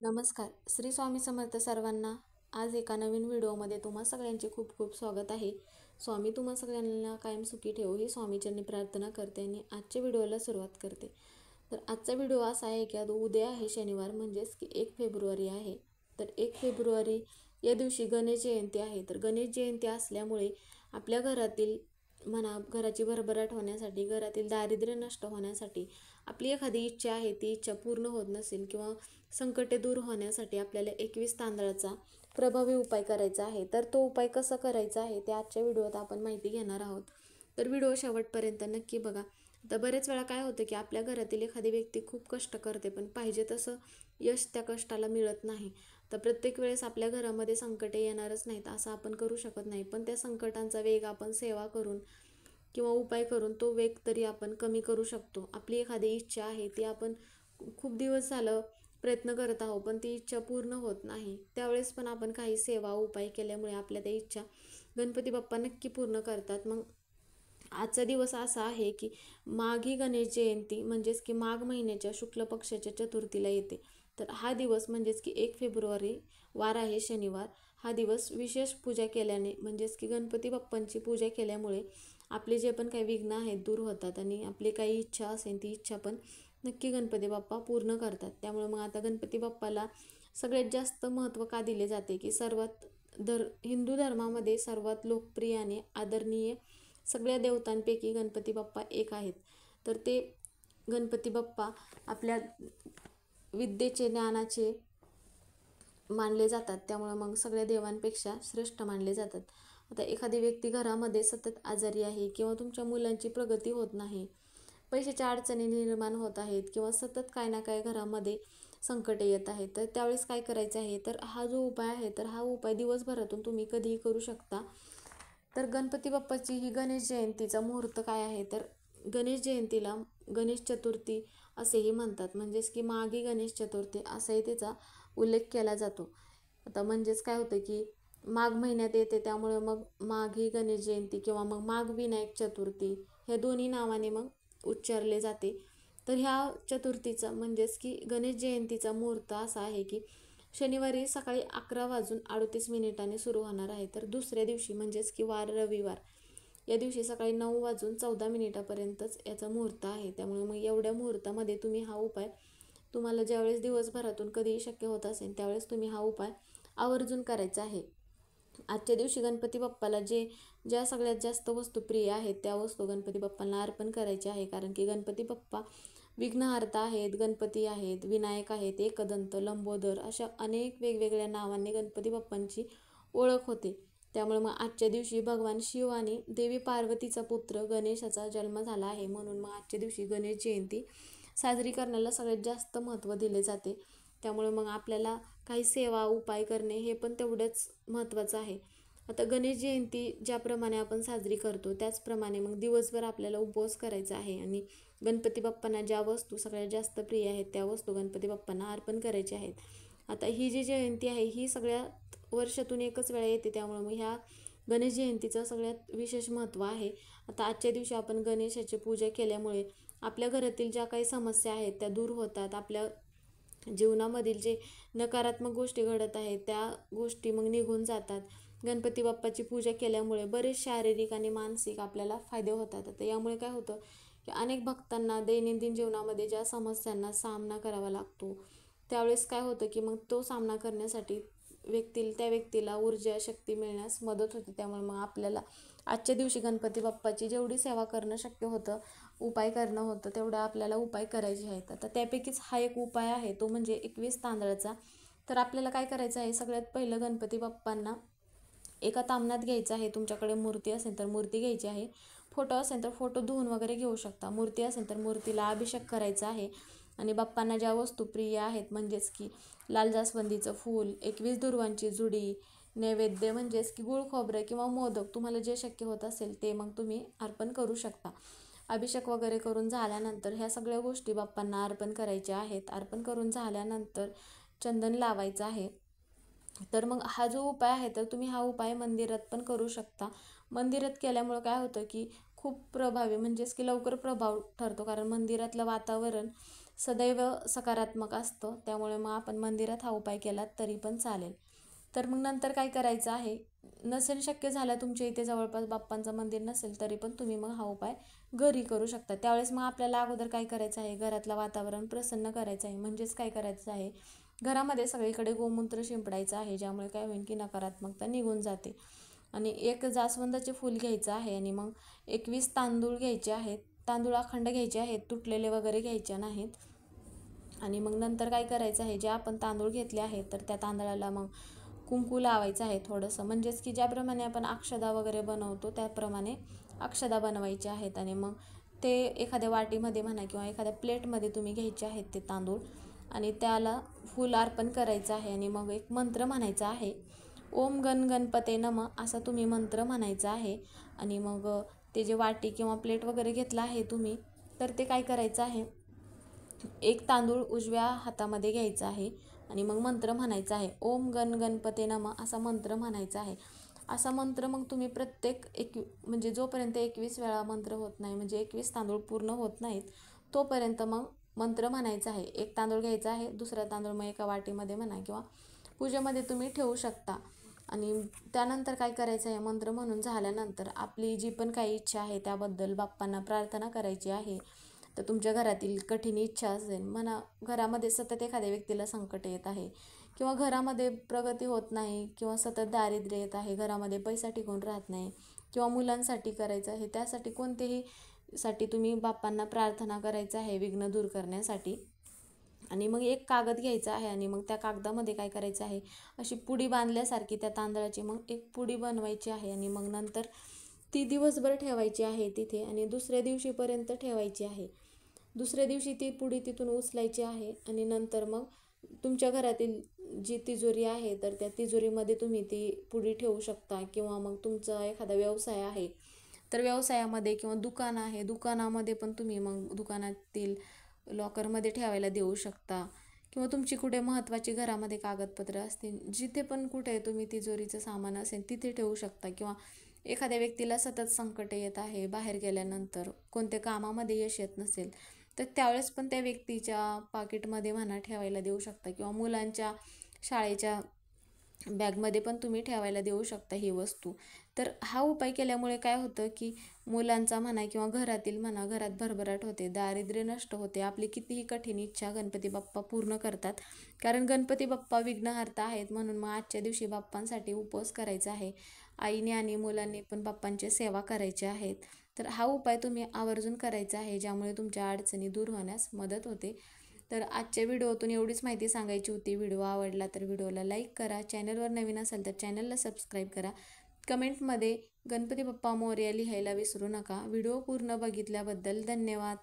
नमस्कार. श्री स्वामी समर्थ सर्वांना. आज एका नवीन व्हिडिओमध्ये तुम्हा सगळ्यांचे खूप खूप स्वागत आहे. स्वामी तुम्हा सगळ्यांना कायम सुखी ठेवो ही स्वामीचरणी प्रार्थना करते आणि आजच्या व्हिडिओला सुरुवात करते. तर आजचा व्हिडिओ असा आहे की आता उद्या आहे शनिवार, म्हणजेच की 1 फेब्रुवारी आहे. तर 1 फेब्रुवारी या दिवशी गणेश जयंती आहे. तर गणेश जयंती असल्यामुळे आपल्या घरातील घराची भरभराट होण्यासाठी, घरातील दारिद्र्य नष्ट होण्यासाठी, आपली एखादी इच्छा आहे ती इच्छा पूर्ण होत नसेल किंवा संकटे दूर होण्यासाठी आपल्याला 21 तांदळाचा प्रभावी उपाय करायचा आहे. तर तो उपाय कसा करायचा आहे ते आजच्या व्हिडिओत आपण माहिती घेणार आहोत. तर व्हिडिओ शेवटपर्यंत नक्की बघा. तर बरेच वेळा काय होतं की आपल्या घरातील एखादी व्यक्ती खूप कष्ट करते पण पाहिजे तसं यश त्या कष्टाला मिळत नाही. तर प्रत्येक वेळेस आपल्या घरामध्ये संकटे येणारच नाहीत असं आपण करू शकत नाही, पण त्या संकटांचा वेग आपण सेवा करून किंवा उपाय करून तो वेग तरी आपण कमी करू शकतो. आपली एखादी इच्छा आहे ती आपण खूप दिवस झालं प्रयत्न करत आहोत पण ती इच्छा पूर्ण होत नाही, त्यावेळेस पण आपण काही सेवा उपाय केल्यामुळे आपल्या त्या इच्छा गणपती बाप्पा नक्की पूर्ण करतात. मग आजचा दिवस असा आहे की माघी गणेश जयंती, म्हणजेच की माघ महिन्याच्या शुक्ल पक्षाच्या चतुर्थीला येते. तर हा दिवस म्हणजेच की 1 फेब्रुवारी वार आहे शनिवार. हा दिवस विशेष पूजा केल्याने, म्हणजेच की गणपती बाप्पांची पूजा केल्यामुळे आपले जे पण काही विघ्न आहेत दूर होतात आणि आपली काही इच्छा असेल ती इच्छा पण नक्की गणपती बाप्पा पूर्ण करतात. त्यामुळे मग आता गणपती बाप्पाला सगळ्यात जास्त महत्त्व का दिले जाते की हिंदू धर्मामध्ये सर्वात लोकप्रिय आणि आदरणीय सगळ्या देवतांपैकी गणपती बाप्पा एक आहेत. तर ते गणपती बाप्पा आपल्या विद्येचे, ज्ञानाचे मानले जातात. त्यामुळे मग सगळ्या देवांपेक्षा श्रेष्ठ मानले जातात. आता एखादी व्यक्ती घरामध्ये सतत आजारी आहे किंवा तुमच्या मुलांची प्रगती होत नाही, पैशाच्या अडचणी निर्माण होत आहेत किंवा सतत काय ना काय घरामध्ये संकटे येत आहेत, तर त्यावेळेस काय करायचं आहे, तर हा जो उपाय आहे तर हा उपाय दिवसभरातून तुम्ही कधीही करू शकता. तर गणपती बाप्पाची ही गणेश जयंतीचा मुहूर्त काय आहे, तर गणेश जयंतीला गणेश चतुर्थी असेही म्हणतात, म्हणजेच की माघी गणेश चतुर्थी असाही त्याचा उल्लेख केला जातो. आता म्हणजेच काय होतं की माघ महिन्यात येते त्यामुळे मग माघी गणेश जयंती किंवा मग माघ विनायक चतुर्थी ह्या दोन्ही नावाने मग उच्चारले जाते. तर ह्या चतुर्थीचा म्हणजेच की गणेश जयंतीचा मुहूर्त असा आहे की शनिवारी सकाळी 11:38 सुरू होणार आहे. तर दुसऱ्या दिवशी म्हणजेच की वार रविवार या दिवशी सकाळी 9:14 याचा मुहूर्त आहे. त्यामुळे मग एवढ्या मुहूर्तामध्ये तुम्ही हा उपाय, तुम्हाला ज्यावेळेस दिवसभरातून कधीही शक्य होत असेल त्यावेळेस तुम्ही हा उपाय आवर्जून करायचा आहे. आजच्या दिवशी गणपती बाप्पाला ज्या सगळ्यात जास्त वस्तू प्रिय आहेत त्या वस्तू गणपती बाप्पांना अर्पण करायच्या आहे. कारण की गणपती बाप्पा विघ्नहर्ता आहेत, गणपती आहेत, विनायक आहेत, एकदंत, लंबोदर अशा अनेक वेगवेगळ्या नावांनी गणपती बाप्पांची ओळख होते. त्यामुळे मग आजच्या दिवशी भगवान शिव आणि देवी पार्वतीचा पुत्र गणेशाचा जन्म झाला आहे, म्हणून मग आजच्या दिवशी गणेश जयंती साजरी करण्याला सगळ्यात जास्त महत्त्व दिले जाते. त्यामुळे मग आपल्याला काही सेवा उपाय करणे हे पण तेवढंच महत्त्वाचं आहे. आता गणेश जयंती ज्याप्रमाणे आपण साजरी करतो त्याचप्रमाणे मग दिवसभर आपल्याला उपवास करायचा आहे आणि गणपती बाप्पांना ज्या वस्तू सगळ्यात जास्त प्रिय आहेत त्या वस्तू गणपती बाप्पांना अर्पण करायच्या आहेत. आता ही जी जयंती आहे ही सगळ्यात वर्षातून एकच वेळा येते, त्यामुळे मग ह्या गणेश जयंतीचं सगळ्यात विशेष महत्त्व आहे. आता आजच्या दिवशी आपण गणेशाची पूजा केल्यामुळे आपल्या घरातील ज्या काही समस्या आहेत त्या दूर होतात. आपल्या जीवनामधील जे नकारात्मक गोष्टी घडत आहेत त्या गोष्टी मग निघून जातात. गणपती बाप्पाची पूजा केल्यामुळे बरेच शारीरिक आणि मानसिक आपल्याला फायदे होतात. आता यामुळे काय होतं की अनेक भक्तांना दैनंदिन जीवनामध्ये ज्या समस्यांना सामना करावा लागतो त्यावेळेस काय होतं की मग तो सामना करण्यासाठी त्या व्यक्तीला ऊर्जा, शक्ती मिळण्यास मदत होते. त्यामुळे मग आपल्याला आजच्या दिवशी गणपती बाप्पाची जेवढी सेवा करणं शक्य होतं, उपाय करणं होतं, तेवढा आपल्याला उपाय करायचे आहेत. आता त्यापैकीच हा एक उपाय आहे तो म्हणजे 21 तांदळाचा. तर आपल्याला काय करायचं आहे, सगळ्यात पहिलं गणपती बाप्पांना एका तामणात घ्यायचं आहे. तुमच्याकडे मूर्ती असेल तर मूर्ती घ्यायची आहे, फोटो असेल तर फोटो धुवून वगैरे घेऊ शकता. मूर्ती असेल तर मूर्तीला अभिषेक करायचा आहे आणि बाप्पांना ज्या वस्तू प्रिय आहेत, म्हणजेच की लाल जास्वंदीचं फूल, 21 दुर्वांची जुडी, नैवेद्य म्हणजेच की गुळ खोबरं किंवा मोदक, तुम्हाला जे शक्य होत असेल ते मग तुम्ही अर्पण करू शकता. अभिषेक वगैरे करून झाल्यानंतर ह्या सगळ्या गोष्टी बाप्पांना अर्पण करायच्या आहेत. अर्पण करून झाल्यानंतर चंदन लावायचं आहे. तर मग हा जो उपाय आहे तर तुम्ही हा उपाय मंदिरात पण करू शकता. मंदिरात केल्यामुळं काय होतं की खूप प्रभावी, म्हणजेच की लवकर प्रभाव ठरतो, कारण मंदिरातलं वातावरण सदैव सकारात्मक असतं, त्यामुळे मग आपण मंदिरात हा उपाय केला तरी पण चालेल. तर मग नंतर काय करायचं आहे, नसेल शक्य झालं तुमच्या इथे जवळपास बाप्पांचं मंदिर नसेल तरी पण तुम्ही मग हा उपाय घरी करू शकता. त्यावेळेस मग आपल्याला अगोदर काय करायचं आहे, घरातलं वातावरण प्रसन्न करायचं आहे. म्हणजेच काय करायचं आहे, घरामध्ये सगळीकडे गोमूत्र शिंपडायचं आहे, ज्यामुळे काय होईल की नकारात्मकता निघून जाते. आणि एक जास्वंदाचे फूल घ्यायचं आहे आणि मग 21 तांदूळ घ्यायचे आहेत. तांदूळ अखंड घ्यायचे आहेत, तुटलेले वगैरे घ्यायचे नाहीत. आणि मग नंतर काय करायचं आहे, जे आपण तांदूळ घेतले आहेत तर त्या तांदळाला मग कुंकू लावायचं आहे थोडंसं. म्हणजेच की ज्याप्रमाणे आपण अक्षदा वगैरे बनवतो त्याप्रमाणे अक्षदा बनवायचे आहेत. आणि मग ते एखाद्या वाटीमध्ये म्हणा किंवा एखाद्या प्लेटमध्ये तुम्ही घ्यायचे आहेत ते तांदूळ आणि त्याला फूल अर्पण करायचं आहे. आणि मग एक मंत्र म्हणायचा आहे, ओम गण गणपते नमः असा तुम्ही मंत्र म्हणायचा आहे. आणि मग ते जे वाटी किंवा प्लेट वगैरे घेतला आहे तुम्ही, तर ते काय करायचं आहे, एक तांदूळ उजव्या हातामध्ये घ्यायचा आहे आणि मग मंत्र म्हणायचा आहे, ओम गण गणपते नमः असा मंत्र म्हणायचा आहे. असा मंत्र मग तुम्ही प्रत्येक म्हणजे जोपर्यंत 21 वेळा मंत्र होत नाही, म्हणजे 21 तांदूळ पूर्ण होत नाहीत तोपर्यंत मग मंत्र म्हणायचा आहे. एक तांदूळ घ्यायचा आहे, दुसरा तांदूळ मग एका वाटीमध्ये म्हणा किंवा पूजेमध्ये तुम्ही ठेवू शकता. आणि त्यानंतर काय करायचं आहे, मंत्र म्हणून झाल्यानंतर आपली जी पण काही इच्छा आहे त्याबद्दल बाप्पांना प्रार्थना करायची आहे. तर तुमच्या घरातील कठीण इच्छा असेल म्हणा, घरामध्ये सतत एखाद्या व्यक्तीला संकट येत आहे किंवा घरामध्ये प्रगती होत नाही किंवा सतत दारिद्र्य येत आहे, घरामध्ये पैसा टिकून राहत नाही किंवा मुलांसाठी करायचं आहे, त्यासाठी कोणतेही साठी तुम्ही बाप्पांना प्रार्थना करायचं आहे विघ्न दूर करण्यासाठी. आणि मग एक कागद घ्यायचा आहे आणि मग त्या कागदामध्ये काय करायचं आहे, अशी पुडी बांधल्यासारखी त्या तांदळाची मग एक पुडी बनवायची आहे. आणि मग नंतर ती दिवसभर ठेवायची आहे तिथे आणि दुसऱ्या दिवशीपर्यंत ठेवायची आहे. दुसऱ्या दिवशी ती पुडी तिथून उचलायची आहे आणि नंतर मग तुमच्या घरातील जी तिजोरी आहे तर त्या तिजोरीमध्ये तुम्ही ती पुडी ठेवू शकता. किंवा मग तुमचा एखादा व्यवसाय आहे तर व्यवसायामध्ये किंवा दुकान आहे दुकानामध्ये पण तुम्ही मग दुकानातील लॉकरमध्ये ठेवायला देऊ शकता. किंवा तुमची कुठे महत्त्वाची घरामध्ये कागदपत्र असतील, जिथे पण कुठे तुम्ही तिजोरीचं सामान असेल तिथे ठेवू शकता. किंवा एखाद्या व्यक्तीला सतत संकट येत आहे, बाहेर गेल्यानंतर कोणत्या कामामध्ये यश येत नसेल तर त्यावेळेस पण त्या व्यक्तीच्या पाकिटमध्ये म्हणा ठेवायला देऊ शकता. किंवा मुलांच्या शाळेच्या बॅगमध्ये पण तुम्ही ठेवायला देऊ शकता ही वस्तू. तर हा उपाय केल्यामुळे काय होतं की मुलांचा म्हणा किंवा घरातील म्हणा, घरात भरभराट होते, दारिद्र्य नष्ट होते, आपली कितीही कठीण इच्छा गणपती बाप्पा पूर्ण करतात. कारण गणपती बाप्पा विघ्नहर्ता आहेत, म्हणून मग आजच्या दिवशी बाप्पांसाठी उपवास करायचा आहे. आईने आणि मुलांनी पण बाप्पांची सेवा करायची आहेत. तर हा उपाय तुम्ही आवर्जून करायचा आहे, ज्यामुळे तुमच्या अडचणी दूर होण्यास मदत होते. तर आजच्या व्हिडिओतून एवढीच माहिती सांगायची होती. व्हिडिओ आवडला तर व्हिडिओला लाईक करा, चॅनलवर नवीन असाल तर चॅनलला सबस्क्राईब करा, कमेंटमध्ये गणपती बाप्पा मोरया लिहायला विसरू नका. व्हिडिओ पूर्ण बघितल्याबद्दल धन्यवाद.